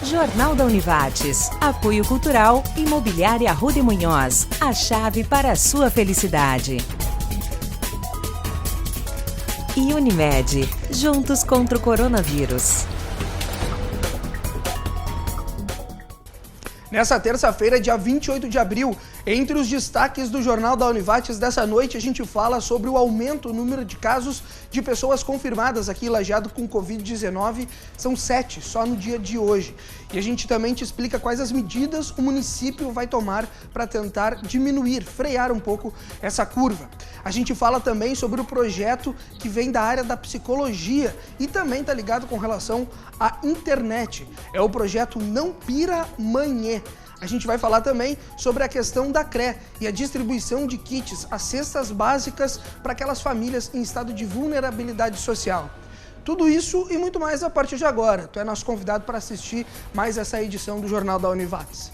Jornal da Univates. Apoio Cultural, Imobiliária Arruda e Munhoz. A chave para a sua felicidade. E Unimed. Juntos contra o coronavírus. Nessa terça-feira, dia 28 de abril, entre os destaques do Jornal da Univates dessa noite, a gente fala sobre o aumento no número de casos de pessoas confirmadas aqui em Lajeado com Covid-19. São 7 só no dia de hoje. E a gente também te explica quais as medidas o município vai tomar para tentar diminuir, frear um pouco essa curva. A gente fala também sobre o projeto que vem da área da psicologia e também está ligado com relação à internet. É o projeto Não Pira Manhê. A gente vai falar também sobre a questão da CRE e a distribuição de kits, as cestas básicas para aquelas famílias em estado de vulnerabilidade social. Tudo isso e muito mais a partir de agora. Tu é nosso convidado para assistir mais essa edição do Jornal da Univates.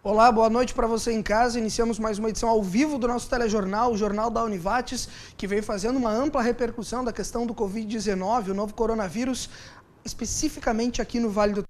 Olá, boa noite para você em casa. Iniciamos mais uma edição ao vivo do nosso telejornal, o Jornal da Univates, que vem fazendo uma ampla repercussão da questão do Covid-19, o novo coronavírus, especificamente aqui no Vale do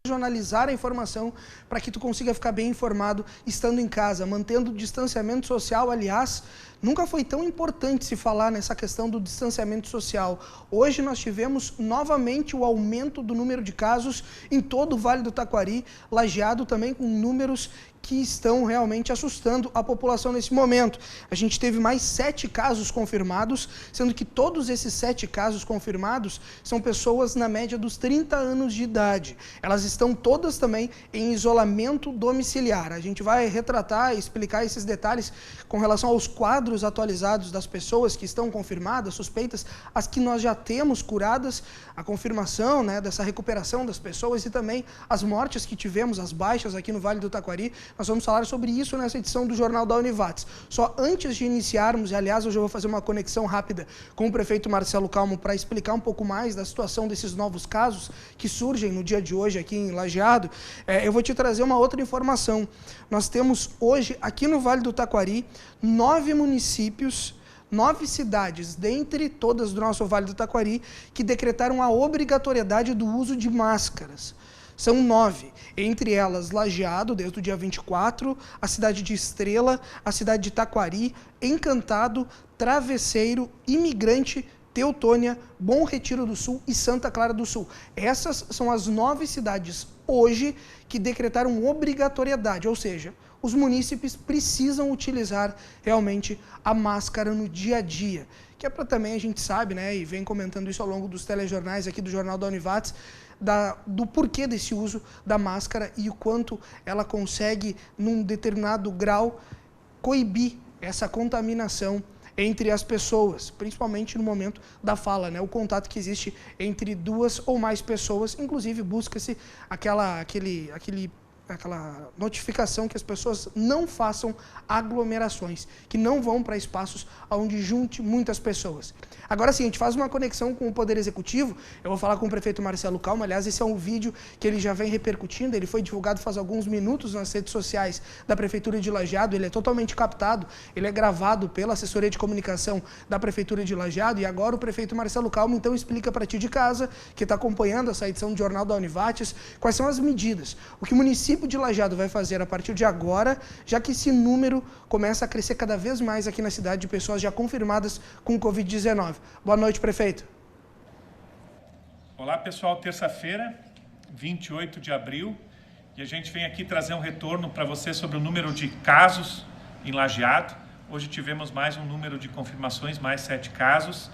jornalizar a informação para que tu consiga ficar bem informado estando em casa, mantendo o distanciamento social. Aliás, nunca foi tão importante se falar nessa questão do distanciamento social. Hoje nós tivemos novamente o aumento do número de casos em todo o Vale do Taquari, Lajeado também com números que estão realmente assustando a população nesse momento. A gente teve mais 7 casos confirmados, sendo que todos esses 7 casos confirmados são pessoas na média dos 30 anos de idade. Elas estão todas também em isolamento domiciliar. A gente vai retratar e explicar esses detalhes com relação aos quadros atualizados das pessoas que estão confirmadas, suspeitas, as que nós já temos curadas, a confirmação, né, dessa recuperação das pessoas e também as mortes que tivemos, as baixas aqui no Vale do Taquari. Nós vamos falar sobre isso nessa edição do Jornal da Univates. Só antes de iniciarmos, e aliás, hoje eu vou fazer uma conexão rápida com o prefeito Marcelo Calmo para explicar um pouco mais da situação desses novos casos que surgem no dia de hoje aqui em Lajeado, eu vou te trazer uma outra informação. Nós temos hoje, aqui no Vale do Taquari, 9 municípios, 9 cidades, dentre todas do nosso Vale do Taquari, que decretaram a obrigatoriedade do uso de máscaras. São 9, entre elas Lajeado, desde o dia 24, a cidade de Estrela, a cidade de Taquari, Encantado, Travesseiro, Imigrante, Teutônia, Bom Retiro do Sul e Santa Clara do Sul. Essas são as 9 cidades hoje que decretaram obrigatoriedade, ou seja, os munícipes precisam utilizar realmente a máscara no dia a dia, que é para também a gente sabe, né, e vem comentando isso ao longo dos telejornais aqui do Jornal da Univates, do porquê desse uso da máscara e o quanto ela consegue, num determinado grau, coibir essa contaminação entre as pessoas, principalmente no momento da fala, né? O contato que existe entre 2 ou mais pessoas, inclusive busca-se aquela notificação que as pessoas não façam aglomerações, que não vão para espaços onde junte muitas pessoas. Agora sim, a gente faz uma conexão com o Poder Executivo. Eu vou falar com o prefeito Marcelo Calmo. Aliás, esse é um vídeo que ele já vem repercutindo, ele foi divulgado faz alguns minutos nas redes sociais da Prefeitura de Lajeado. Ele é totalmente captado, ele é gravado pela assessoria de comunicação da Prefeitura de Lajeado. E agora o prefeito Marcelo Calmo então explica para ti de casa, que está acompanhando essa edição do Jornal da Univates, quais são as medidas, o que o município de Lajeado vai fazer a partir de agora, já que esse número começa a crescer cada vez mais aqui na cidade de pessoas já confirmadas com Covid-19. Boa noite, prefeito. Olá, pessoal. Terça-feira, 28 de abril, e a gente vem aqui trazer um retorno para você sobre o número de casos em Lajeado. Hoje tivemos mais um número de confirmações, mais 7 casos.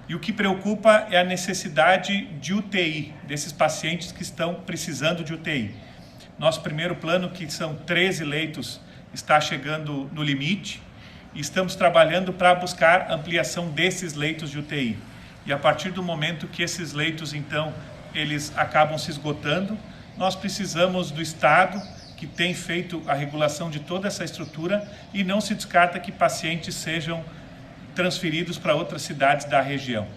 E o que preocupa é a necessidade de UTI, desses pacientes que estão precisando de UTI. Nosso primeiro plano, que são 13 leitos, está chegando no limite e estamos trabalhando para buscar ampliação desses leitos de UTI. E a partir do momento que esses leitos, então, eles acabam se esgotando, nós precisamos do Estado, que tem feito a regulação de toda essa estrutura, e não se descarta que pacientes sejam transferidos para outras cidades da região.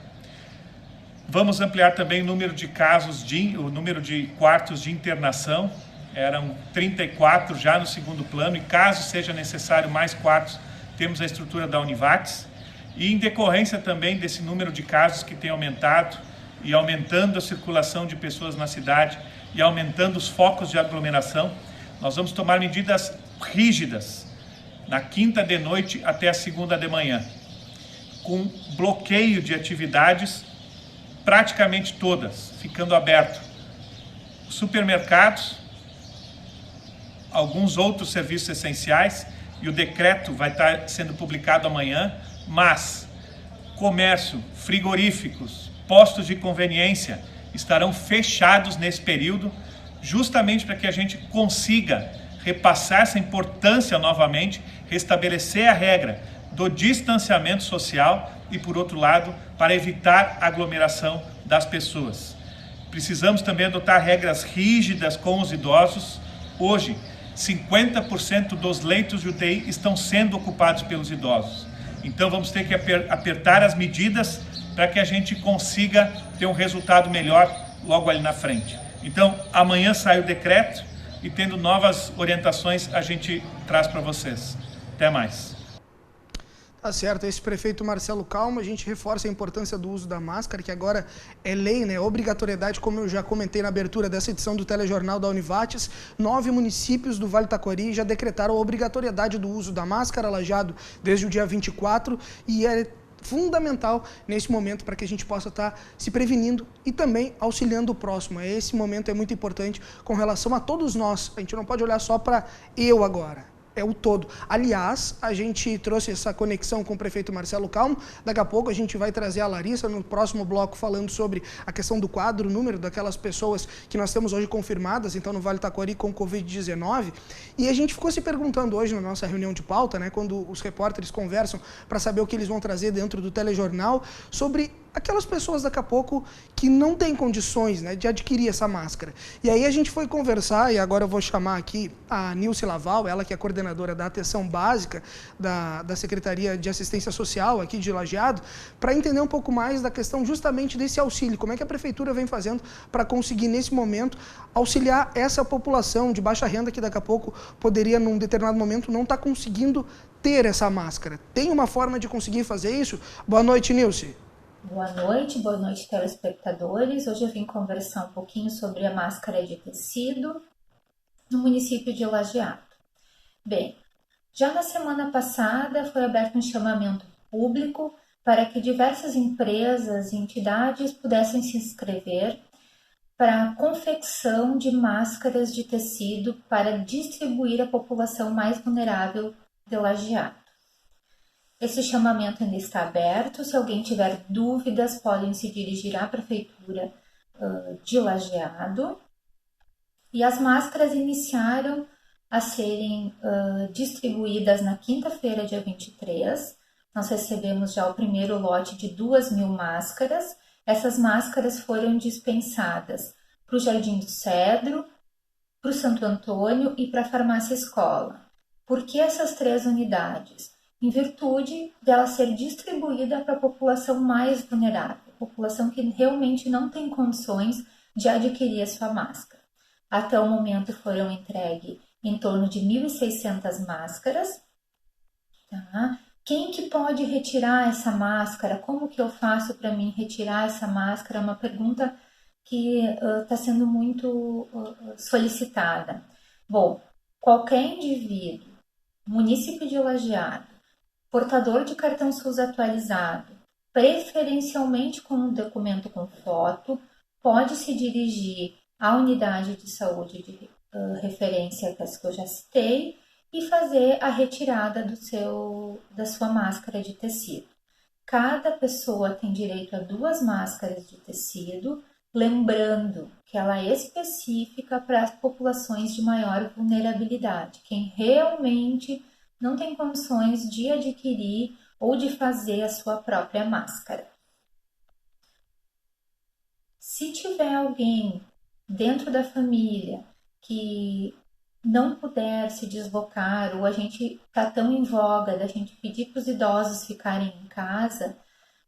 Vamos ampliar também o número de casos, o número de quartos de internação. Eram 34 já no segundo plano, e caso seja necessário mais quartos, temos a estrutura da Univates. E em decorrência também desse número de casos que tem aumentado, e aumentando a circulação de pessoas na cidade, e aumentando os focos de aglomeração, nós vamos tomar medidas rígidas, na quinta de noite até a segunda de manhã, com bloqueio de atividades, praticamente todas, ficando aberto. Supermercados, alguns outros serviços essenciais, e o decreto vai estar sendo publicado amanhã, mas comércio, frigoríficos, postos de conveniência estarão fechados nesse período, justamente para que a gente consiga repassar essa importância novamente, restabelecer a regra do distanciamento social e, por outro lado, para evitar a aglomeração das pessoas. Precisamos também adotar regras rígidas com os idosos. Hoje, 50% dos leitos de UTI estão sendo ocupados pelos idosos. Então vamos ter que apertar as medidas para que a gente consiga ter um resultado melhor logo ali na frente. Então amanhã sai o decreto e, tendo novas orientações, a gente traz para vocês. Até mais. Tá certo, esse prefeito Marcelo Calma, a gente reforça a importância do uso da máscara, que agora é lei, né? Obrigatoriedade, como eu já comentei na abertura dessa edição do Telejornal da Univates. 9 municípios do Vale Taquari já decretaram a obrigatoriedade do uso da máscara, Lajeado, desde o dia 24, e é fundamental nesse momento para que a gente possa estar se prevenindo e também auxiliando o próximo. Esse momento é muito importante com relação a todos nós. A gente não pode olhar só para eu agora. É o todo. Aliás, a gente trouxe essa conexão com o prefeito Marcelo Calmo. Daqui a pouco a gente vai trazer a Larissa no próximo bloco falando sobre a questão do quadro, o número daquelas pessoas que nós temos hoje confirmadas, então, no Vale Taquari com Covid-19. E a gente ficou se perguntando hoje na nossa reunião de pauta, né, quando os repórteres conversam para saber o que eles vão trazer dentro do telejornal, sobre aquelas pessoas daqui a pouco que não têm condições, né, de adquirir essa máscara. E aí a gente foi conversar, e agora eu vou chamar aqui a Nilce Laval, ela que é coordenadora da Atenção Básica da Secretaria de Assistência Social aqui de Lajeado, para entender um pouco mais da questão justamente desse auxílio, como é que a Prefeitura vem fazendo para conseguir, nesse momento, auxiliar essa população de baixa renda que daqui a pouco poderia, num determinado momento, não estar conseguindo ter essa máscara. Tem uma forma de conseguir fazer isso? Boa noite, Nilce. Boa noite, telespectadores. Hoje eu vim conversar um pouquinho sobre a máscara de tecido no município de Lajeado. Bem, já na semana passada foi aberto um chamamento público para que diversas empresas e entidades pudessem se inscrever para a confecção de máscaras de tecido para distribuir à população mais vulnerável de Lajeado. Esse chamamento ainda está aberto. Se alguém tiver dúvidas, podem se dirigir à Prefeitura de Lajeado. E as máscaras iniciaram a serem distribuídas na quinta-feira, dia 23. Nós recebemos já o primeiro lote de 2.000 máscaras. Essas máscaras foram dispensadas para o Jardim do Cedro, para o Santo Antônio e para a Farmácia Escola. Por que essas 3 unidades? Em virtude dela ser distribuída para a população mais vulnerável, população que realmente não tem condições de adquirir a sua máscara. Até o momento foram entregues em torno de 1.600 máscaras. Tá? Quem que pode retirar essa máscara? Como que eu faço para mim retirar essa máscara? É uma pergunta que está sendo muito solicitada. Bom, qualquer indivíduo, município de Lajeado, portador de cartão SUS atualizado, preferencialmente com um documento com foto, pode se dirigir à unidade de saúde de referência, que eu já citei, e fazer a retirada da sua máscara de tecido. Cada pessoa tem direito a 2 máscaras de tecido, lembrando que ela é específica para as populações de maior vulnerabilidade, quem realmente não tem condições de adquirir ou de fazer a sua própria máscara. Se tiver alguém dentro da família que não puder se deslocar, ou a gente está tão em voga da gente pedir para os idosos ficarem em casa,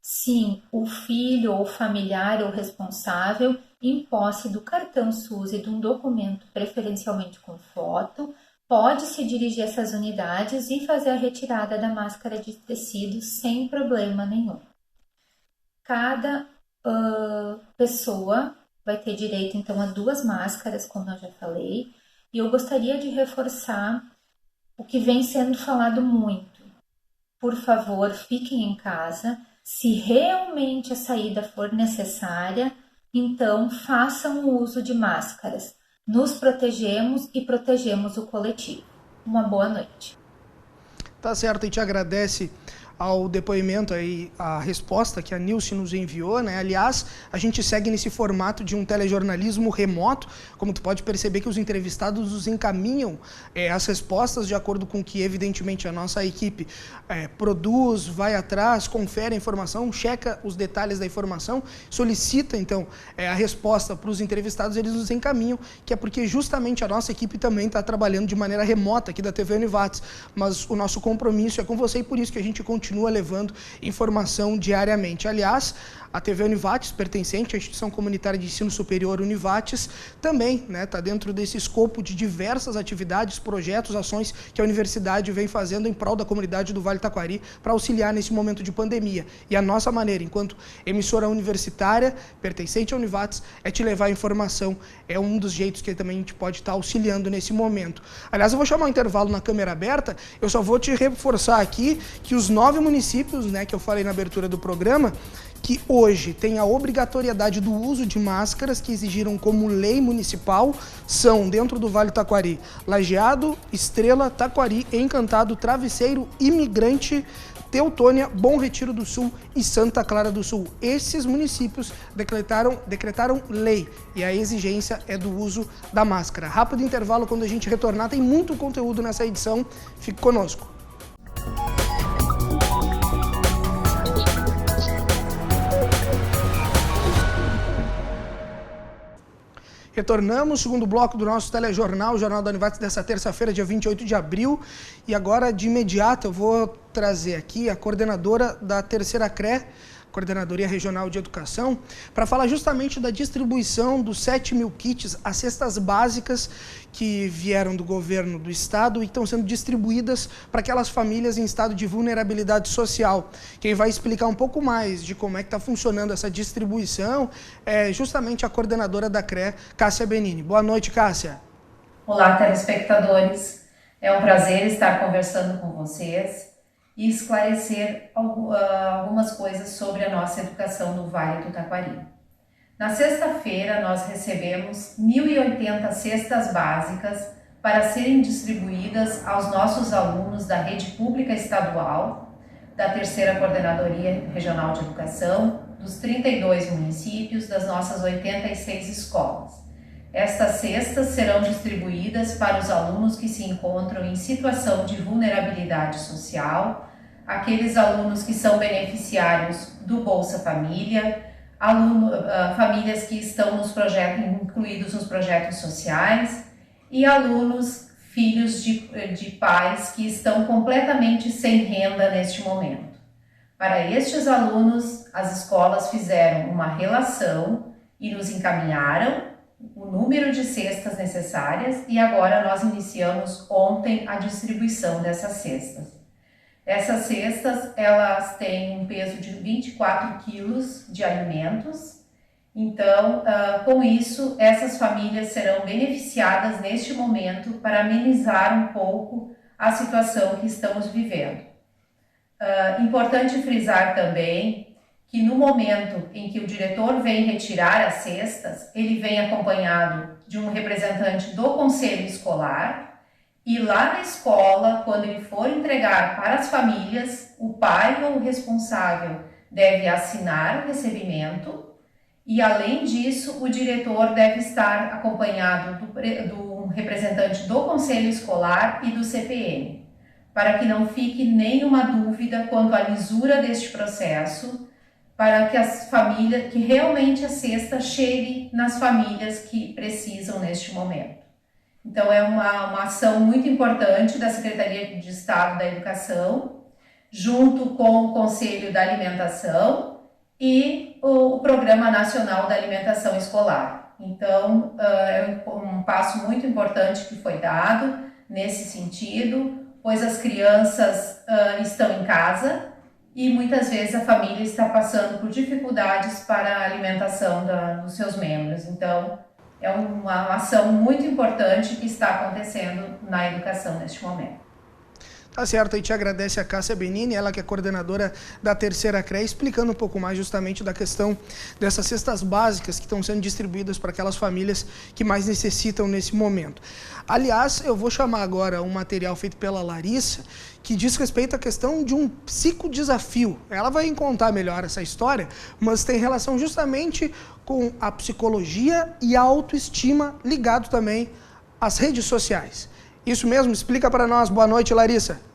sim, o filho ou familiar ou responsável, em posse do cartão SUS e de um documento preferencialmente com foto, pode se dirigir a essas unidades e fazer a retirada da máscara de tecido sem problema nenhum. Cada pessoa vai ter direito, então, a 2 máscaras, como eu já falei, e eu gostaria de reforçar o que vem sendo falado muito. Por favor, fiquem em casa. Se realmente a saída for necessária, então façam o uso de máscaras. Nos protegemos e protegemos o coletivo. Uma boa noite. Tá certo, e te agradece ao depoimento aí, a resposta que a Nilce nos enviou, né? Aliás, a gente segue nesse formato de um telejornalismo remoto, como tu pode perceber que os entrevistados nos encaminham as respostas de acordo com que, evidentemente, a nossa equipe produz, vai atrás, confere a informação, checa os detalhes da informação, solicita, então, a resposta para os entrevistados, eles nos encaminham, que é porque justamente a nossa equipe também está trabalhando de maneira remota aqui da TV Univates, mas o nosso compromisso é com você e por isso que a gente continua levando informação diariamente. Aliás, a TV Univates, pertencente à Instituição Comunitária de Ensino Superior Univates, também está dentro desse escopo de diversas atividades, projetos, ações que a universidade vem fazendo em prol da comunidade do Vale do Taquari para auxiliar nesse momento de pandemia. E a nossa maneira, enquanto emissora universitária, pertencente à Univates, é te levar a informação. É um dos jeitos que também a gente pode estar auxiliando nesse momento. Aliás, eu vou chamar um intervalo na câmera aberta, eu só vou te reforçar aqui que os 9 municípios, que eu falei na abertura do programa, que hoje tem a obrigatoriedade do uso de máscaras que exigiram como lei municipal, são, dentro do Vale do Taquari, Lajeado, Estrela, Taquari, Encantado, Travesseiro, Imigrante, Teutônia, Bom Retiro do Sul e Santa Clara do Sul. Esses municípios decretaram lei e a exigência é do uso da máscara. Rápido intervalo, quando a gente retornar, tem muito conteúdo nessa edição. Fique conosco. Retornamos, segundo bloco do nosso telejornal, o Jornal da Univates, dessa terça-feira, dia 28 de abril. E agora, de imediato, eu vou trazer aqui a coordenadora da terceira CRE, Coordenadoria Regional de Educação, para falar justamente da distribuição dos 7.000 kits, as cestas básicas que vieram do governo do estado e estão sendo distribuídas para aquelas famílias em estado de vulnerabilidade social. Quem vai explicar um pouco mais de como é que está funcionando essa distribuição é justamente a coordenadora da CRE, Cássia Benini. Boa noite, Cássia. Olá, telespectadores. É um prazer estar conversando com vocês e esclarecer algumas coisas sobre a nossa educação no Vale do Taquari. Na sexta-feira, nós recebemos 1.080 cestas básicas para serem distribuídas aos nossos alunos da rede pública estadual, da terceira Coordenadoria Regional de Educação, dos 32 municípios, das nossas 86 escolas. Estas cestas serão distribuídas para os alunos que se encontram em situação de vulnerabilidade social, aqueles alunos que são beneficiários do Bolsa Família, famílias que estão incluídos nos projetos sociais e alunos filhos de pais que estão completamente sem renda neste momento. Para estes alunos, as escolas fizeram uma relação e nos encaminharam o número de cestas necessárias e agora nós iniciamos ontem a distribuição dessas cestas. Essas cestas, elas têm um peso de 24 quilos de alimentos, então, com isso, essas famílias serão beneficiadas neste momento para amenizar um pouco a situação que estamos vivendo. Importante frisar também que no momento em que o diretor vem retirar as cestas, ele vem acompanhado de um representante do conselho escolar e lá na escola, quando ele for entregar para as famílias, o pai ou o responsável deve assinar o recebimento e, além disso, o diretor deve estar acompanhado do representante do Conselho Escolar e do CPM, para que não fique nenhuma dúvida quanto à lisura deste processo, para que as famílias, que realmente a cesta chegue nas famílias que precisam neste momento. Então, é uma ação muito importante da Secretaria de Estado da Educação, junto com o Conselho da Alimentação e o Programa Nacional da Alimentação Escolar. Então, é um passo muito importante que foi dado nesse sentido, pois as crianças estão em casa e muitas vezes a família está passando por dificuldades para a alimentação dos seus membros. Então, é uma ação muito importante que está acontecendo na educação neste momento. Tá certo, a gente agradece a Cássia Benini, ela que é coordenadora da Terceira CREA, explicando um pouco mais justamente da questão dessas cestas básicas que estão sendo distribuídas para aquelas famílias que mais necessitam nesse momento. Aliás, eu vou chamar agora um material feito pela Larissa, que diz respeito à questão de um psicodesafio. Ela vai contar melhor essa história, mas tem relação justamente com a psicologia e a autoestima, ligado também às redes sociais. Isso mesmo? Explica para nós. Boa noite, Larissa.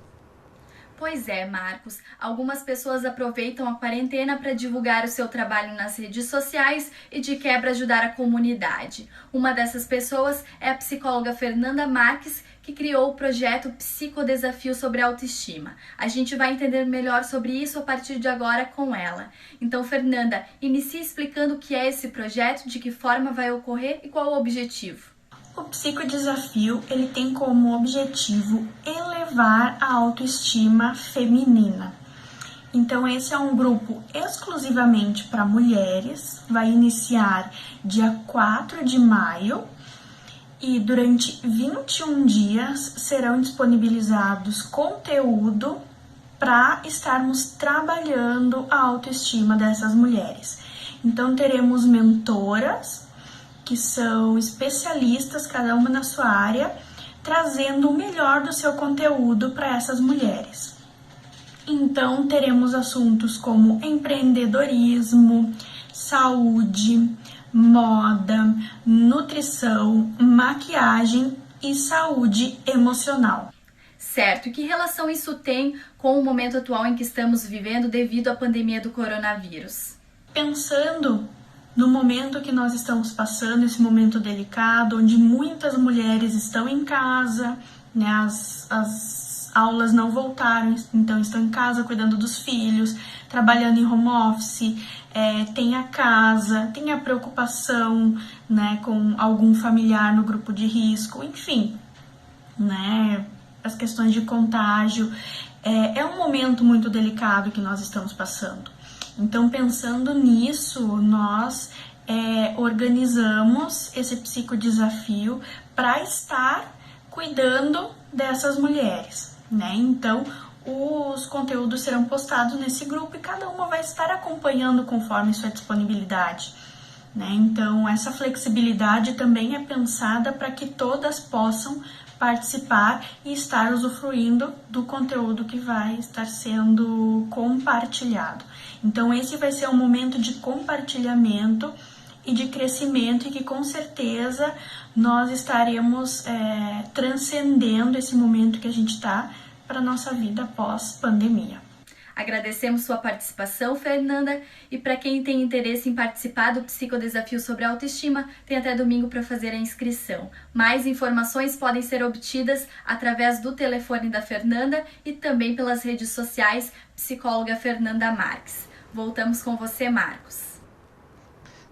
Pois é, Marcos. Algumas pessoas aproveitam a quarentena para divulgar o seu trabalho nas redes sociais e, de quebra, ajudar a comunidade. Uma dessas pessoas é a psicóloga Fernanda Marques, que criou o projeto Psicodesafio sobre Autoestima. A gente vai entender melhor sobre isso a partir de agora com ela. Então, Fernanda, inicie explicando o que é esse projeto, de que forma vai ocorrer e qual o objetivo. O Psicodesafio, ele tem como objetivo elevar a autoestima feminina. Então, esse é um grupo exclusivamente para mulheres, vai iniciar dia 4 de maio e durante 21 dias serão disponibilizados conteúdo para estarmos trabalhando a autoestima dessas mulheres. Então, teremos mentoras, que são especialistas, cada uma na sua área, trazendo o melhor do seu conteúdo para essas mulheres. Então, teremos assuntos como empreendedorismo, saúde, moda, nutrição, maquiagem e saúde emocional. Certo, e que relação isso tem com o momento atual em que estamos vivendo devido à pandemia do coronavírus? Pensando no momento que nós estamos passando, esse momento delicado, onde muitas mulheres estão em casa, né, as aulas não voltaram, então estão em casa cuidando dos filhos, trabalhando em home office, tem a casa, tem a preocupação, né, com algum familiar no grupo de risco, enfim, né, as questões de contágio. É um momento muito delicado que nós estamos passando. Então, pensando nisso, nós organizamos esse psicodesafio para estar cuidando dessas mulheres, né? Então, os conteúdos serão postados nesse grupo e cada uma vai estar acompanhando conforme sua disponibilidade, né? Então, essa flexibilidade também é pensada para que todas possam participar e estar usufruindo do conteúdo que vai estar sendo compartilhado. Então, esse vai ser um momento de compartilhamento e de crescimento e que, com certeza, nós estaremos transcendendo esse momento que a gente está para a nossa vida pós-pandemia. Agradecemos sua participação, Fernanda, e para quem tem interesse em participar do Psicodesafio sobre Autoestima, tem até domingo para fazer a inscrição. Mais informações podem ser obtidas através do telefone da Fernanda e também pelas redes sociais Psicóloga Fernanda Marques. Voltamos com você, Marcos.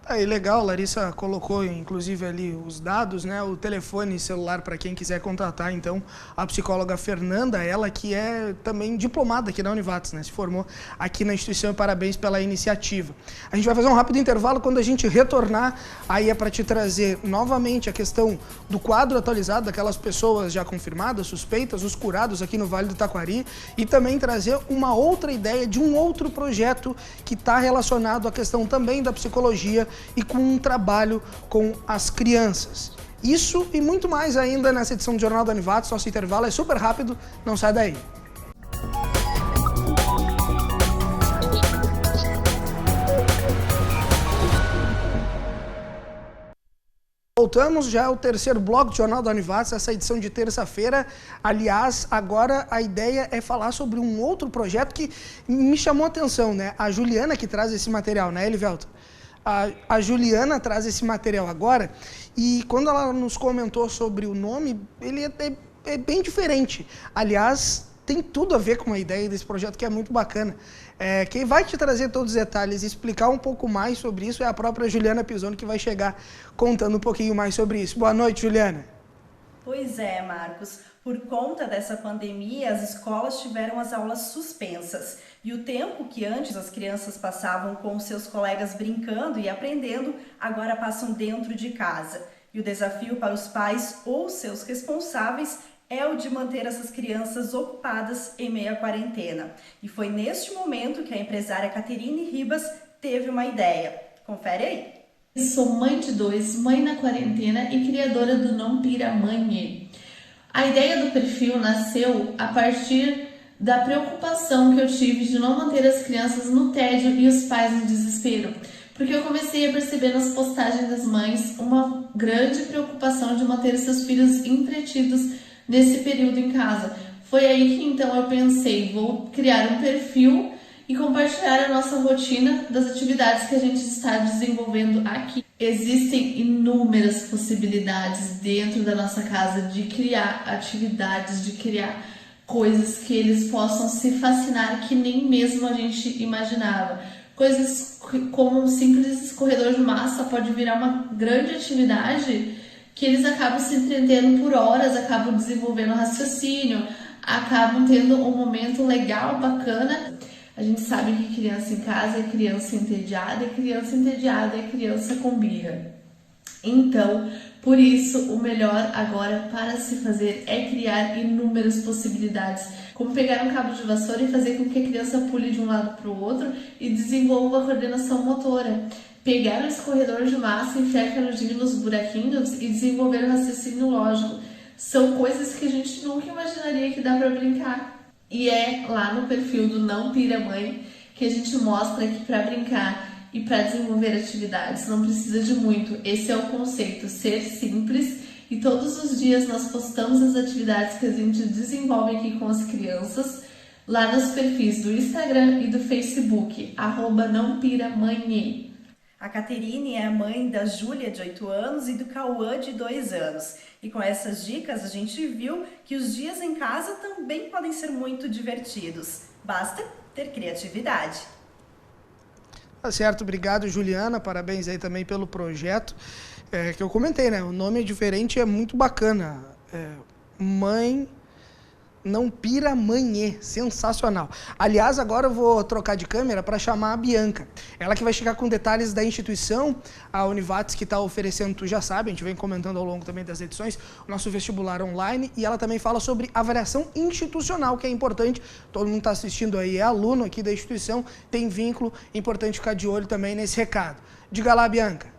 Aí, legal, Larissa colocou inclusive ali os dados, né, o telefone celular para quem quiser contatar, então, a psicóloga Fernanda, ela que é também diplomada aqui na Univates, né, se formou aqui na instituição e parabéns pela iniciativa. A gente vai fazer um rápido intervalo, quando a gente retornar, aí é para te trazer novamente a questão do quadro atualizado daquelas pessoas já confirmadas, suspeitas, os curados aqui no Vale do Taquari e também trazer uma outra ideia de um outro projeto que está relacionado à questão também da psicologia e com um trabalho com as crianças. Isso e muito mais ainda nessa edição do Jornal da Univates. Nosso intervalo é super rápido, não sai daí. Voltamos, já é o terceiro bloco do Jornal da Univates, essa edição de terça-feira. Aliás, agora a ideia é falar sobre um outro projeto que me chamou a atenção, né? A Juliana que traz esse material, né, Elivelton? A Juliana traz esse material agora e quando ela nos comentou sobre o nome, ele é bem diferente. Aliás, tem tudo a ver com a ideia desse projeto que é muito bacana. Quem vai te trazer todos os detalhes e explicar um pouco mais sobre isso é a própria Juliana Pisoni, que vai chegar contando um pouquinho mais sobre isso. Boa noite, Juliana. Pois é, Marcos. Por conta dessa pandemia, as escolas tiveram as aulas suspensas. E o tempo que antes as crianças passavam com seus colegas brincando e aprendendo, agora passam dentro de casa. E o desafio para os pais ou seus responsáveis é o de manter essas crianças ocupadas em meio à quarentena. E foi neste momento que a empresária Caterine Ribas teve uma ideia. Confere aí. Sou mãe de 2, mãe na quarentena e criadora do Não Pira Mãe. A ideia do perfil nasceu a partir da preocupação que eu tive de não manter as crianças no tédio e os pais no desespero. Porque eu comecei a perceber nas postagens das mães uma grande preocupação de manter seus filhos entretidos nesse período em casa. Foi aí que então eu pensei, vou criar um perfil e compartilhar a nossa rotina das atividades que a gente está desenvolvendo aqui. Existem inúmeras possibilidades dentro da nossa casa de criar atividades, de criar coisas que eles possam se fascinar que nem mesmo a gente imaginava. Coisas como um simples escorredor de massa pode virar uma grande atividade que eles acabam se entretendo por horas, acabam desenvolvendo raciocínio, acabam tendo um momento legal, bacana. A gente sabe que criança em casa é criança entediada, e criança entediada é criança com birra. Então, por isso, o melhor agora para se fazer é criar inúmeras possibilidades, como pegar um cabo de vassoura e fazer com que a criança pule de um lado para o outro e desenvolva a coordenação motora. Pegar um escorredor de massa, enfiar canudinho nos buraquinhos e desenvolver o raciocínio lógico. São coisas que a gente nunca imaginaria que dá para brincar. E é lá no perfil do Não Pira Mãe que a gente mostra que para brincar e para desenvolver atividades não precisa de muito. Esse é o conceito, ser simples. E todos os dias nós postamos as atividades que a gente desenvolve aqui com as crianças lá nos perfis do Instagram e do Facebook, @nãopiramanhe. A Caterine é a mãe da Júlia, de 8 anos, e do Cauã, de 2 anos. E com essas dicas, a gente viu que os dias em casa também podem ser muito divertidos. Basta ter criatividade. Tá certo, obrigado, Juliana. Parabéns aí também pelo projeto. Que eu comentei, né? O nome é diferente e é muito bacana. Mãe Não Pira Mãe, sensacional. Aliás, agora eu vou trocar de câmera para chamar a Bianca. Ela que vai chegar com detalhes da instituição, a Univates, que está oferecendo, tu já sabe, a gente vem comentando ao longo também das edições, o nosso vestibular online, e ela também fala sobre avaliação institucional, que é importante. Todo mundo está assistindo aí, é aluno aqui da instituição, tem vínculo, importante ficar de olho também nesse recado. Diga lá, Bianca.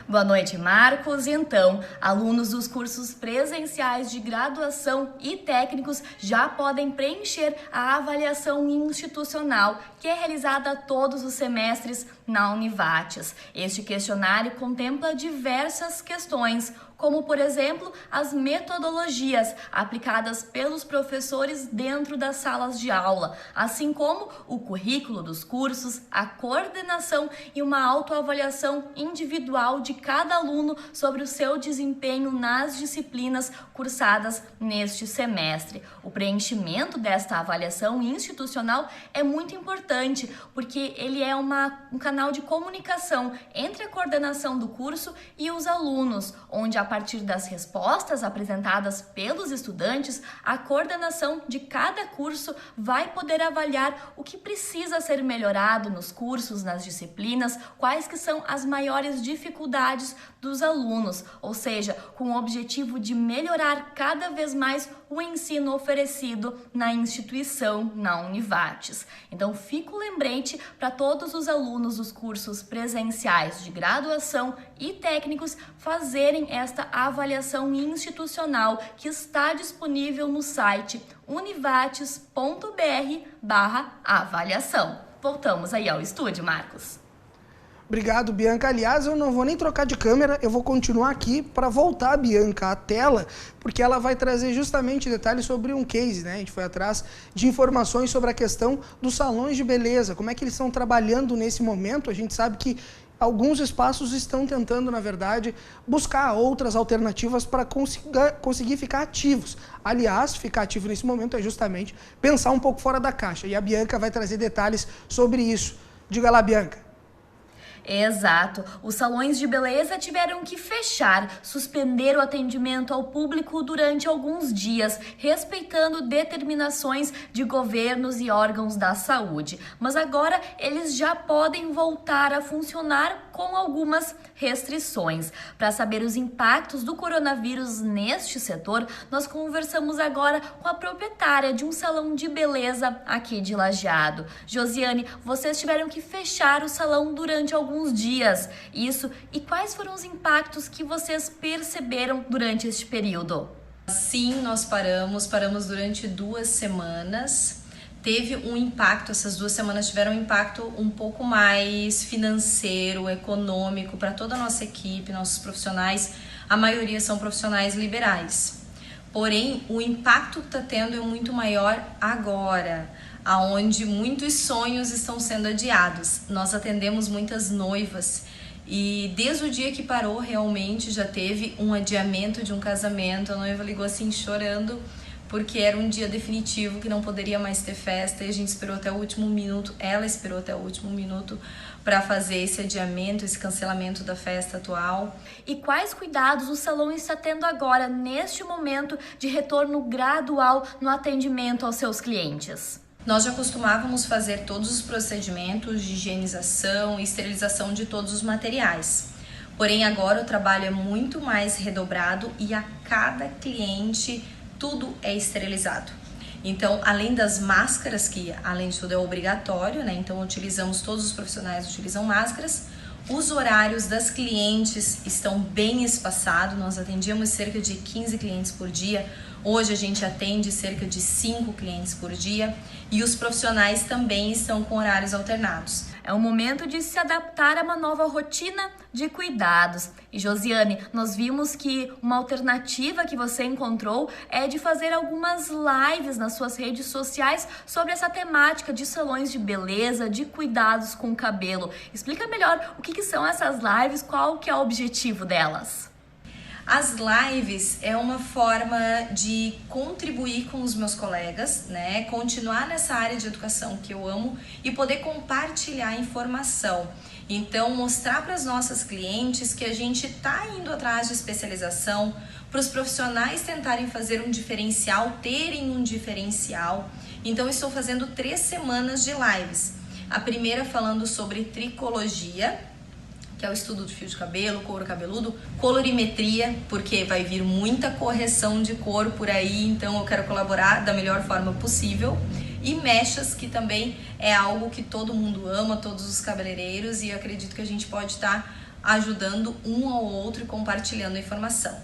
Boa noite, Marcos. Então, alunos dos cursos presenciais de graduação e técnicos já podem preencher a avaliação institucional, que é realizada todos os semestres na Univates. Este questionário contempla diversas questões, como, por exemplo, as metodologias aplicadas pelos professores dentro das salas de aula, assim como o currículo dos cursos, a coordenação e uma autoavaliação individual de cada aluno sobre o seu desempenho nas disciplinas cursadas neste semestre. O preenchimento desta avaliação institucional é muito importante, porque ele é um canal de comunicação entre a coordenação do curso e os alunos, onde a partir das respostas apresentadas pelos estudantes, a coordenação de cada curso vai poder avaliar o que precisa ser melhorado nos cursos, nas disciplinas, quais que são as maiores dificuldades dos alunos, ou seja, com o objetivo de melhorar cada vez mais o ensino oferecido na instituição, na Univates. Então, fica o lembrete para todos os alunos dos cursos presenciais de graduação e técnicos fazerem esta avaliação institucional que está disponível no site univates.br/avaliação. Voltamos aí ao estúdio, Marcos. Obrigado, Bianca. Aliás, eu não vou nem trocar de câmera, eu vou continuar aqui para voltar, Bianca, à tela, porque ela vai trazer justamente detalhes sobre um case, né? A gente foi atrás de informações sobre a questão dos salões de beleza, como é que eles estão trabalhando nesse momento. A gente sabe que alguns espaços estão tentando, na verdade, buscar outras alternativas para conseguir ficar ativos. Aliás, ficar ativo nesse momento é justamente pensar um pouco fora da caixa. E a Bianca vai trazer detalhes sobre isso. Diga lá, Bianca. Exato. Os salões de beleza tiveram que fechar, suspender o atendimento ao público durante alguns dias, respeitando determinações de governos e órgãos da saúde. Mas agora eles já podem voltar a funcionar com algumas restrições. Para saber os impactos do coronavírus neste setor, nós conversamos agora com a proprietária de um salão de beleza aqui de Lajeado. Josiane, vocês tiveram que fechar o salão durante alguns dias. Isso, e quais foram os impactos que vocês perceberam durante este período? Sim, nós paramos durante 2 semanas. Teve um impacto, essas 2 semanas tiveram um impacto um pouco mais financeiro, econômico para toda a nossa equipe, nossos profissionais. A maioria são profissionais liberais. Porém, o impacto que está tendo é muito maior agora, aonde muitos sonhos estão sendo adiados. Nós atendemos muitas noivas e desde o dia que parou realmente já teve um adiamento de um casamento. A noiva ligou assim chorando porque era um dia definitivo que não poderia mais ter festa e a gente esperou até o último minuto, ela esperou até o último minuto para fazer esse adiamento, esse cancelamento da festa atual. E quais cuidados o salão está tendo agora, neste momento de retorno gradual no atendimento aos seus clientes? Nós já costumávamos fazer todos os procedimentos de higienização e esterilização de todos os materiais. Porém, agora o trabalho é muito mais redobrado e a cada cliente tudo é esterilizado. Então, além das máscaras, que além de tudo é obrigatório, né? Então, todos os profissionais utilizam máscaras. Os horários das clientes estão bem espaçados. Nós atendíamos cerca de 15 clientes por dia. Hoje a gente atende cerca de 5 clientes por dia e os profissionais também estão com horários alternados. É o momento de se adaptar a uma nova rotina de cuidados. E Josiane, nós vimos que uma alternativa que você encontrou é de fazer algumas lives nas suas redes sociais sobre essa temática de salões de beleza, de cuidados com o cabelo. Explica melhor o que são essas lives, qual que é o objetivo delas? As lives é uma forma de contribuir com os meus colegas, né? Continuar nessa área de educação que eu amo e poder compartilhar informação. Então, mostrar para as nossas clientes que a gente está indo atrás de especialização, para os profissionais tentarem fazer um diferencial, terem um diferencial. Então, estou fazendo 3 semanas de lives. A primeira falando sobre tricologia, que é o estudo de fio de cabelo, couro cabeludo, colorimetria, porque vai vir muita correção de cor por aí, então eu quero colaborar da melhor forma possível. E mechas, que também é algo que todo mundo ama, todos os cabeleireiros, e eu acredito que a gente pode estar ajudando um ao outro e compartilhando a informação.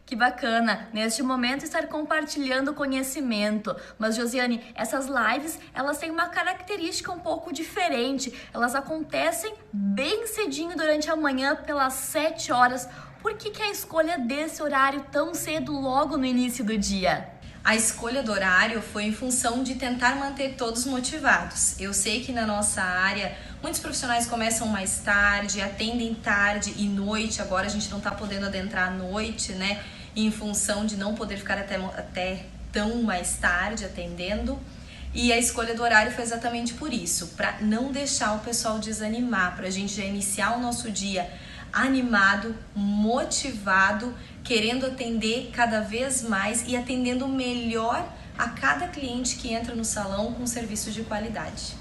Que bacana, neste momento estar compartilhando conhecimento. Mas Josiane, essas lives, elas têm uma característica um pouco diferente. Elas acontecem bem cedinho durante a manhã, pelas 7 horas. Por que a escolha desse horário tão cedo, logo no início do dia? A escolha do horário foi em função de tentar manter todos motivados. Eu sei que na nossa área, muitos profissionais começam mais tarde, atendem tarde e noite. Agora a gente não está podendo adentrar à noite, né? Em função de não poder ficar até tão mais tarde atendendo. E a escolha do horário foi exatamente por isso, para não deixar o pessoal desanimar, para a gente já iniciar o nosso dia animado, motivado, querendo atender cada vez mais e atendendo melhor a cada cliente que entra no salão com serviços de qualidade.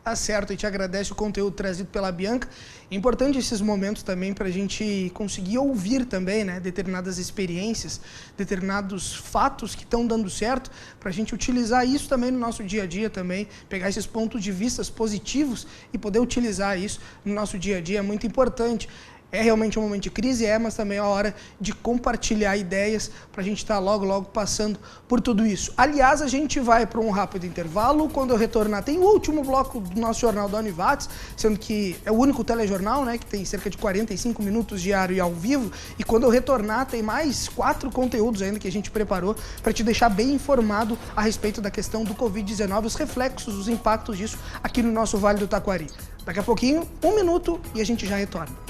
Tá certo, e te agradece o conteúdo trazido pela Bianca. É importante esses momentos também para a gente conseguir ouvir também, né, determinadas experiências, determinados fatos que estão dando certo, para a gente utilizar isso também no nosso dia a dia também, pegar esses pontos de vista positivos e poder utilizar isso no nosso dia a dia é muito importante. É realmente um momento de crise, mas também é a hora de compartilhar ideias para a gente estar logo passando por tudo isso. Aliás, a gente vai para um rápido intervalo. Quando eu retornar, tem o último bloco do nosso Jornal da Univates, sendo que é o único telejornal, né, que tem cerca de 45 minutos diário e ao vivo. E quando eu retornar, tem mais 4 conteúdos ainda que a gente preparou para te deixar bem informado a respeito da questão do Covid-19, os reflexos, os impactos disso aqui no nosso Vale do Taquari. Daqui a pouquinho, 1 minuto e a gente já retorna.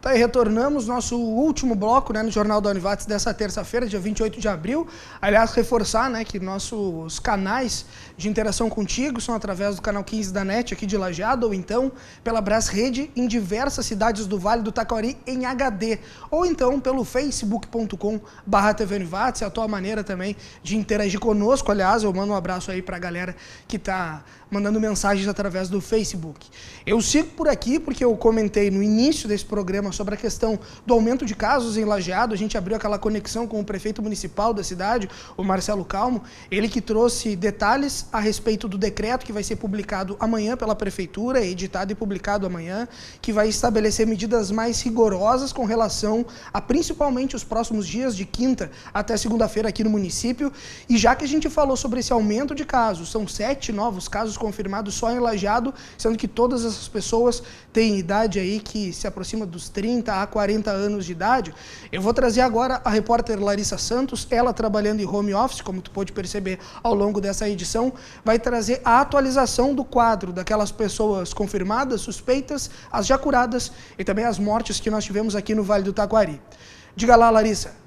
Tá, e retornamos nosso último bloco, né, no Jornal da Univates dessa terça-feira, dia 28 de abril. Aliás, reforçar, né, que nossos canais de interação contigo são através do canal 15 da NET aqui de Lajeado, ou então pela Brás Rede em diversas cidades do Vale do Taquari em HD, ou então pelo facebook.com/TV Univates, é a tua maneira também de interagir conosco. Aliás, eu mando um abraço aí pra galera que tá mandando mensagens através do Facebook. Eu sigo por aqui porque eu comentei no início desse programa sobre a questão do aumento de casos em Lajeado. A gente abriu aquela conexão com o prefeito municipal da cidade, o Marcelo Calmo, ele que trouxe detalhes a respeito do decreto que vai ser publicado amanhã pela prefeitura, editado e publicado amanhã, que vai estabelecer medidas mais rigorosas com relação a principalmente os próximos dias, de quinta até segunda-feira aqui no município. E já que a gente falou sobre esse aumento de casos, são 7 novos casos confirmados só em Lajeado, sendo que todas essas pessoas têm idade aí que se aproxima dos 30 a 40 anos de idade. Eu vou trazer agora a repórter Larissa Santos, ela trabalhando em home office, como tu pôde perceber ao longo dessa edição, vai trazer a atualização do quadro daquelas pessoas confirmadas, suspeitas, as já curadas e também as mortes que nós tivemos aqui no Vale do Taquari. Diga lá, Larissa.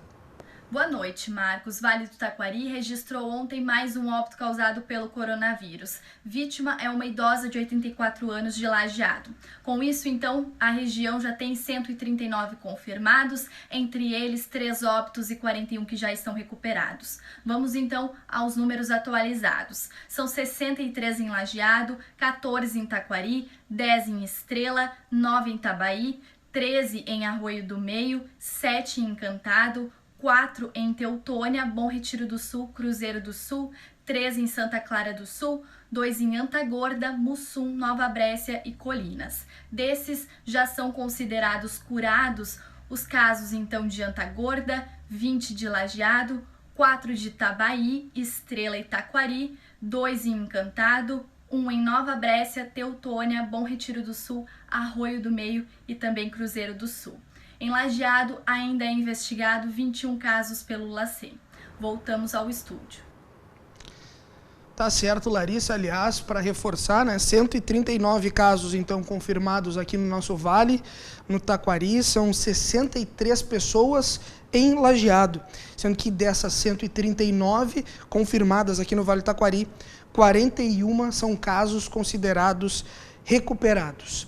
Boa noite, Marcos. Vale do Taquari registrou ontem mais um óbito causado pelo coronavírus. Vítima é uma idosa de 84 anos de Lajeado. Com isso, então, a região já tem 139 confirmados, entre eles 3 óbitos e 41 que já estão recuperados. Vamos, então, aos números atualizados. São 63 em Lajeado, 14 em Taquari, 10 em Estrela, 9 em Itabaí, 13 em Arroio do Meio, 7 em Encantado, 4 em Teutônia, Bom Retiro do Sul, Cruzeiro do Sul, 3 em Santa Clara do Sul, 2 em Antagorda, Mussum, Nova Brécia e Colinas. Desses, já são considerados curados os casos, então, de Antagorda, 20 de Lajeado, 4 de Itabaí, Estrela e Taquari, 2 em Encantado, 1 em Nova Brécia, Teutônia, Bom Retiro do Sul, Arroio do Meio e também Cruzeiro do Sul. Em Lajeado, ainda é investigado 21 casos pelo LACEN. Voltamos ao estúdio. Tá certo, Larissa. Aliás, para reforçar, né, 139 casos, então, confirmados aqui no nosso vale, no Taquari, são 63 pessoas em Lajeado, sendo que dessas 139 confirmadas aqui no Vale do Taquari, 41 são casos considerados recuperados.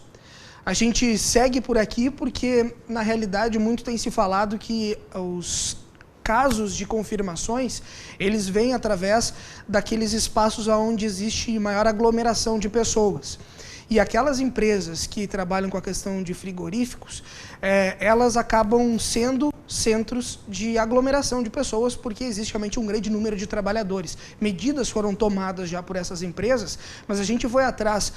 A gente segue por aqui porque, na realidade, muito tem se falado que os casos de confirmações, eles vêm através daqueles espaços onde existe maior aglomeração de pessoas. E aquelas empresas que trabalham com a questão de frigoríficos, elas acabam sendo centros de aglomeração de pessoas, porque existe realmente um grande número de trabalhadores. Medidas foram tomadas já por essas empresas, mas a gente foi atrás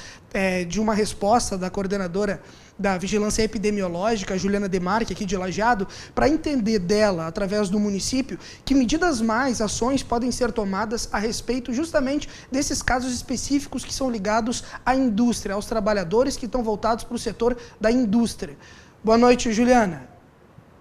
de uma resposta da coordenadora da Vigilância Epidemiológica, Juliana Demarque, aqui de Lajeado, para entender dela, através do município, que medidas mais, ações podem ser tomadas a respeito justamente desses casos específicos que são ligados à indústria, aos trabalhadores que estão voltados para o setor da indústria. Boa noite, Juliana.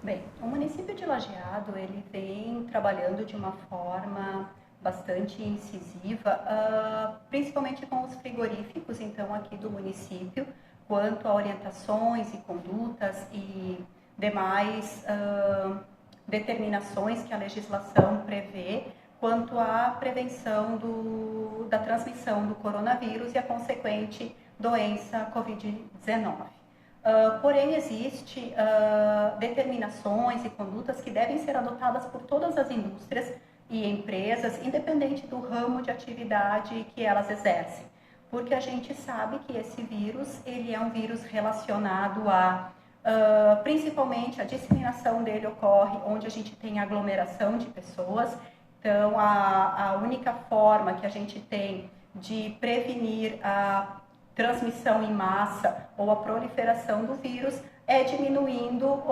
Bem, o município de Lajeado, ele vem trabalhando de uma forma bastante incisiva, principalmente com os frigoríficos, então, aqui do município, quanto a orientações e condutas e demais determinações que a legislação prevê quanto à prevenção da transmissão do coronavírus e a consequente doença Covid-19. Porém, existem determinações e condutas que devem ser adotadas por todas as indústrias e empresas, independente do ramo de atividade que elas exercem. Porque a gente sabe que esse vírus, ele é um vírus relacionado principalmente a disseminação dele ocorre onde a gente tem aglomeração de pessoas Então, a única forma que a gente tem de prevenir a transmissão em massa ou a proliferação do vírus é diminuindo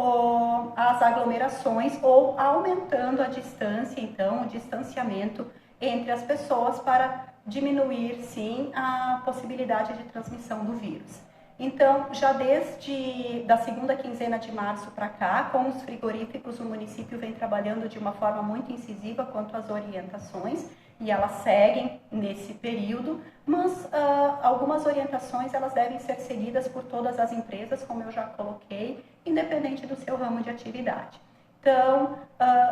as aglomerações ou aumentando a distância, então, o distanciamento entre as pessoas para diminuir, sim, a possibilidade de transmissão do vírus. Então, já desde da segunda quinzena de março para cá, com os frigoríficos, o município vem trabalhando de uma forma muito incisiva quanto às orientações, e elas seguem nesse período, mas algumas orientações elas devem ser seguidas por todas as empresas, como eu já coloquei, independente do seu ramo de atividade. Então,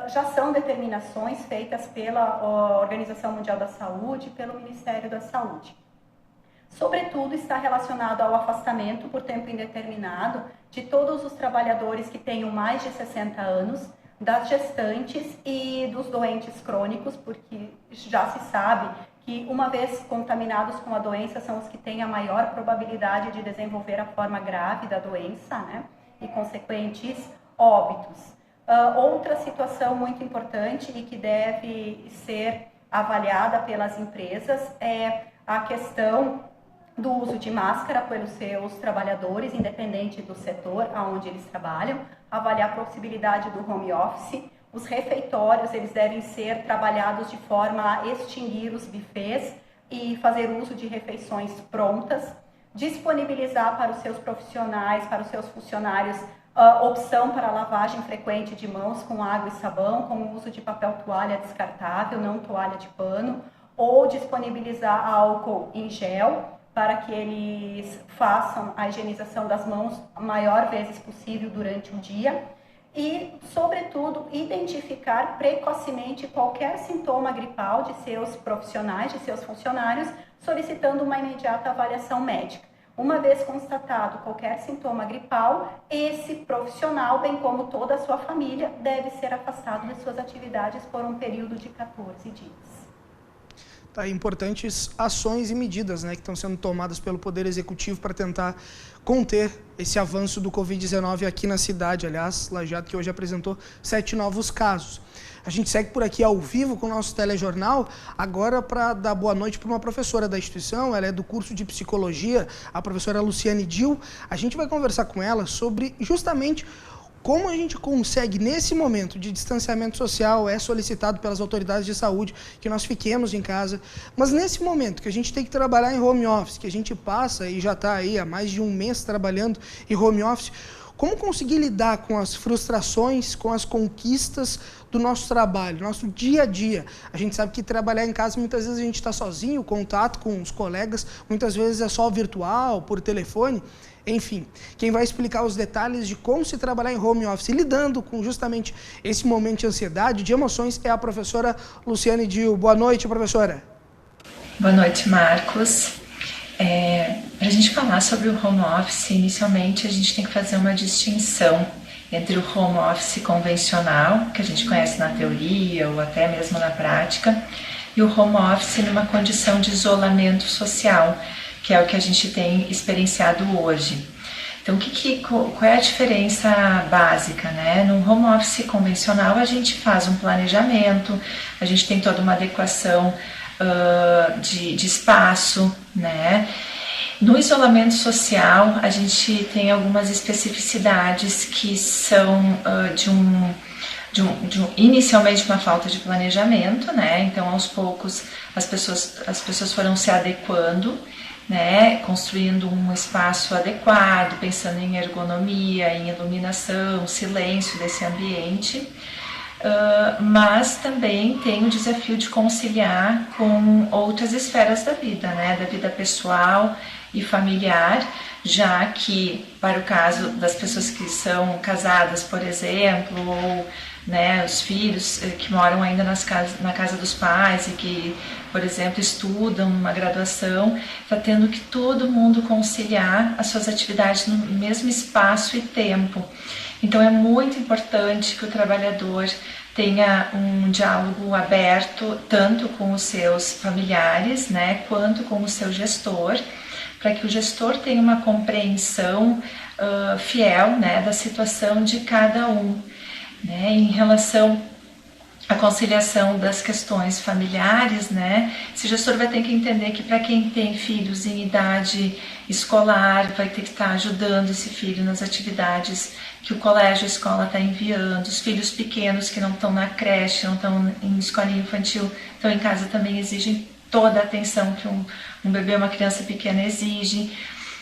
já são determinações feitas pela Organização Mundial da Saúde e pelo Ministério da Saúde. Sobretudo, está relacionado ao afastamento por tempo indeterminado de todos os trabalhadores que tenham mais de 60 anos, das gestantes e dos doentes crônicos, porque já se sabe que, uma vez contaminados com a doença, são os que têm a maior probabilidade de desenvolver a forma grave da doença, né? E consequentes óbitos. Outra situação muito importante e que deve ser avaliada pelas empresas é a questão do uso de máscara pelos seus trabalhadores, independente do setor aonde eles trabalham, avaliar a possibilidade do home office. Os refeitórios, eles devem ser trabalhados de forma a extinguir os buffets e fazer uso de refeições prontas, disponibilizar para os seus profissionais, para os seus funcionários, opção para lavagem frequente de mãos com água e sabão, com o uso de papel toalha descartável, não toalha de pano, ou disponibilizar álcool em gel, para que eles façam a higienização das mãos a maior vezes possível durante o dia e, sobretudo, identificar precocemente qualquer sintoma gripal de seus profissionais, de seus funcionários, solicitando uma imediata avaliação médica. Uma vez constatado qualquer sintoma gripal, esse profissional, bem como toda a sua família, deve ser afastado de suas atividades por um período de 14 dias. Tá, importantes ações e medidas, né, que estão sendo tomadas pelo Poder Executivo para tentar conter esse avanço do Covid-19 aqui na cidade. Aliás, Lajeado que hoje apresentou 7 novos casos. A gente segue por aqui ao vivo com o nosso telejornal, agora para dar boa noite para uma professora da instituição, ela é do curso de Psicologia, a professora Luciane Dil. A gente vai conversar com ela sobre justamente como a gente consegue, nesse momento de distanciamento social, é solicitado pelas autoridades de saúde que nós fiquemos em casa, mas nesse momento que a gente tem que trabalhar em home office, que a gente passa e já está aí há mais de um mês trabalhando em home office, como conseguir lidar com as frustrações, com as conquistas do nosso trabalho, nosso dia a dia? A gente sabe que trabalhar em casa, muitas vezes a gente está sozinho, o contato com os colegas, muitas vezes é só virtual, por telefone. Enfim, quem vai explicar os detalhes de como se trabalhar em home office, lidando com justamente esse momento de ansiedade, de emoções, é a professora Luciane Dil. Boa noite, professora. Boa noite, Marcos. Para a gente falar sobre o home office, inicialmente a gente tem que fazer uma distinção entre o home office convencional, que a gente conhece na teoria ou até mesmo na prática, e o home office numa condição de isolamento social, que é o que a gente tem experienciado hoje. Então, qual é a diferença básica, né? No home office convencional, a gente faz um planejamento, a gente tem toda uma adequação de espaço, né? No isolamento social, a gente tem algumas especificidades que são inicialmente uma falta de planejamento, né? Então, aos poucos, as pessoas foram se adequando, né, construindo um espaço adequado, pensando em ergonomia, em iluminação, silêncio desse ambiente, mas também tem o desafio de conciliar com outras esferas da vida, né, da vida pessoal e familiar, já que, para o caso das pessoas que são casadas, por exemplo, ou né, os filhos que moram ainda na casa dos pais e que, por exemplo, estudam uma graduação, está tendo que todo mundo conciliar as suas atividades no mesmo espaço e tempo. Então é muito importante que o trabalhador tenha um diálogo aberto tanto com os seus familiares, né, quanto com o seu gestor, para que o gestor tenha uma compreensão fiel, né, da situação de cada um. Né, em relação a conciliação das questões familiares, né? Esse gestor vai ter que entender que para quem tem filhos em idade escolar, vai ter que estar ajudando esse filho nas atividades que o colégio, a escola está enviando. Os filhos pequenos que não estão na creche, não estão em escolinha infantil, estão em casa, também exigem toda a atenção que um bebê, uma criança pequena exige.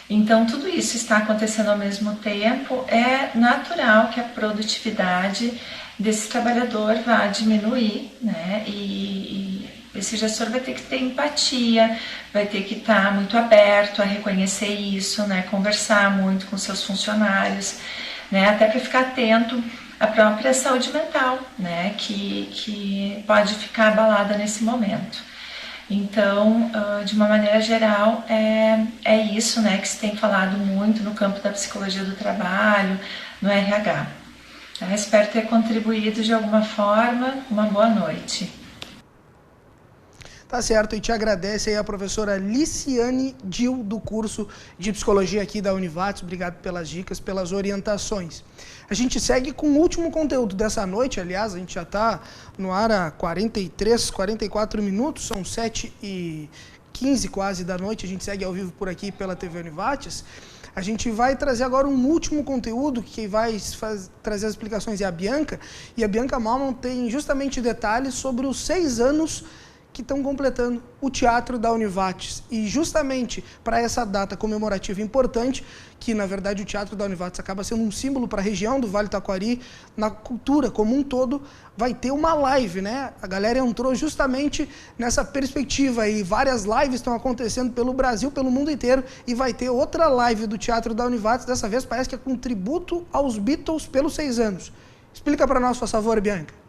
Então, tudo isso está acontecendo ao mesmo tempo. É natural que a produtividade desse trabalhador vá diminuir, né? E esse gestor vai ter que ter empatia, vai ter que estar muito aberto a reconhecer isso, né? Conversar muito com seus funcionários, né? Até para ficar atento à própria saúde mental, né? Que pode ficar abalada nesse momento. Então, de uma maneira geral, é isso, né, que se tem falado muito no campo da psicologia do trabalho, no RH. Tá? Espero ter contribuído de alguma forma. Uma boa noite. Tá certo, e te agradece aí a professora Liciane Dil, do curso de Psicologia aqui da Univates. Obrigado pelas dicas, pelas orientações. A gente segue com o último conteúdo dessa noite, aliás, a gente já está no ar há 44 minutos, são 7h15 quase da noite, a gente segue ao vivo por aqui pela TV Univates. A gente vai trazer agora um último conteúdo, que vai trazer as explicações é a Bianca, e a Bianca Malman tem justamente detalhes sobre os 6 anos que estão completando o Teatro da Univates. E justamente para essa data comemorativa importante, que na verdade o Teatro da Univates acaba sendo um símbolo para a região do Vale do Taquari, na cultura como um todo, vai ter uma live, né? A galera entrou justamente nessa perspectiva e várias lives estão acontecendo pelo Brasil, pelo mundo inteiro, e vai ter outra live do Teatro da Univates, dessa vez parece que é com tributo aos Beatles pelos 6 anos. Explica para nós, por favor, Bianca.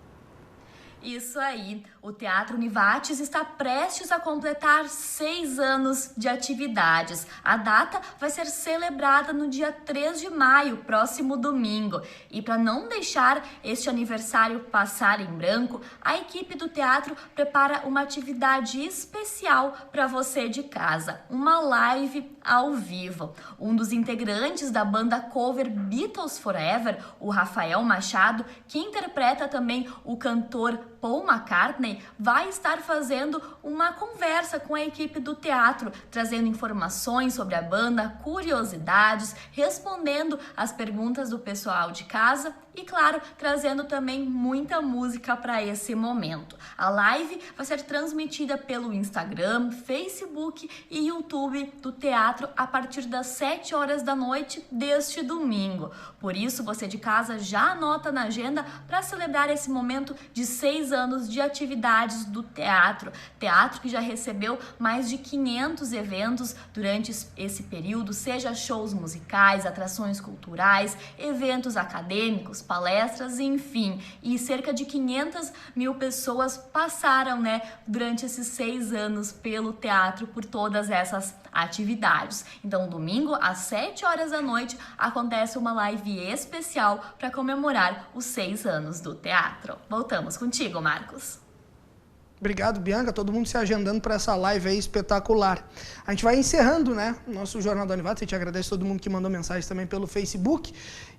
Isso aí, o Teatro Univates está prestes a completar 6 anos de atividades. A data vai ser celebrada no dia 3 de maio, próximo domingo. E para não deixar este aniversário passar em branco, a equipe do teatro prepara uma atividade especial para você de casa, uma live ao vivo. Um dos integrantes da banda cover Beatles Forever, o Rafael Machado, que interpreta também o cantor Paul McCartney, vai estar fazendo uma conversa com a equipe do teatro, trazendo informações sobre a banda, curiosidades, respondendo as perguntas do pessoal de casa e, claro, trazendo também muita música para esse momento. A live vai ser transmitida pelo Instagram, Facebook e YouTube do teatro a partir das 7 horas da noite deste domingo. Por isso, você de casa já anota na agenda para celebrar esse momento de 6 anos de atividades do teatro. Teatro que já recebeu mais de 500 eventos durante esse período, seja shows musicais, atrações culturais, eventos acadêmicos, palestras, enfim. E cerca de 500 mil pessoas passaram, né, durante esses 6 anos pelo teatro, por todas essas atividades. Então, domingo, às 7 horas da noite, acontece uma live especial para comemorar os 6 anos do teatro. Voltamos contigo, Marcos. Obrigado, Bianca. Todo mundo se agendando para essa live aí espetacular. A gente vai encerrando, né, o nosso Jornal da Univates. A gente agradece todo mundo que mandou mensagem também pelo Facebook.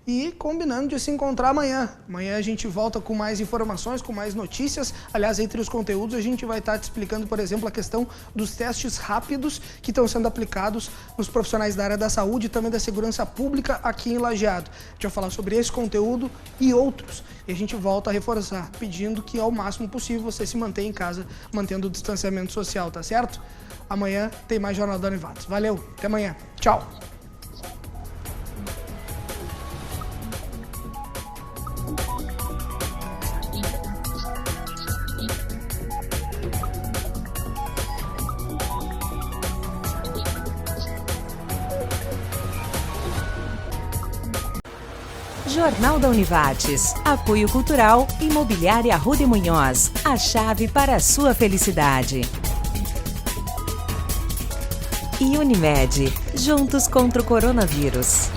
E combinando de se encontrar amanhã. Amanhã a gente volta com mais informações, com mais notícias. Aliás, entre os conteúdos, a gente vai estar te explicando, por exemplo, a questão dos testes rápidos que estão sendo aplicados nos profissionais da área da saúde e também da segurança pública aqui em Lajeado. A gente vai falar sobre esse conteúdo e outros. E a gente volta a reforçar, pedindo que ao máximo possível você se mantenha em casa, mantendo o distanciamento social, tá certo? Amanhã tem mais Jornal da Univates. Valeu, até amanhã. Tchau. Jornal da Univates. Apoio Cultural, Imobiliária Arruda Munhoz. A chave para a sua felicidade. E Unimed. Juntos contra o coronavírus.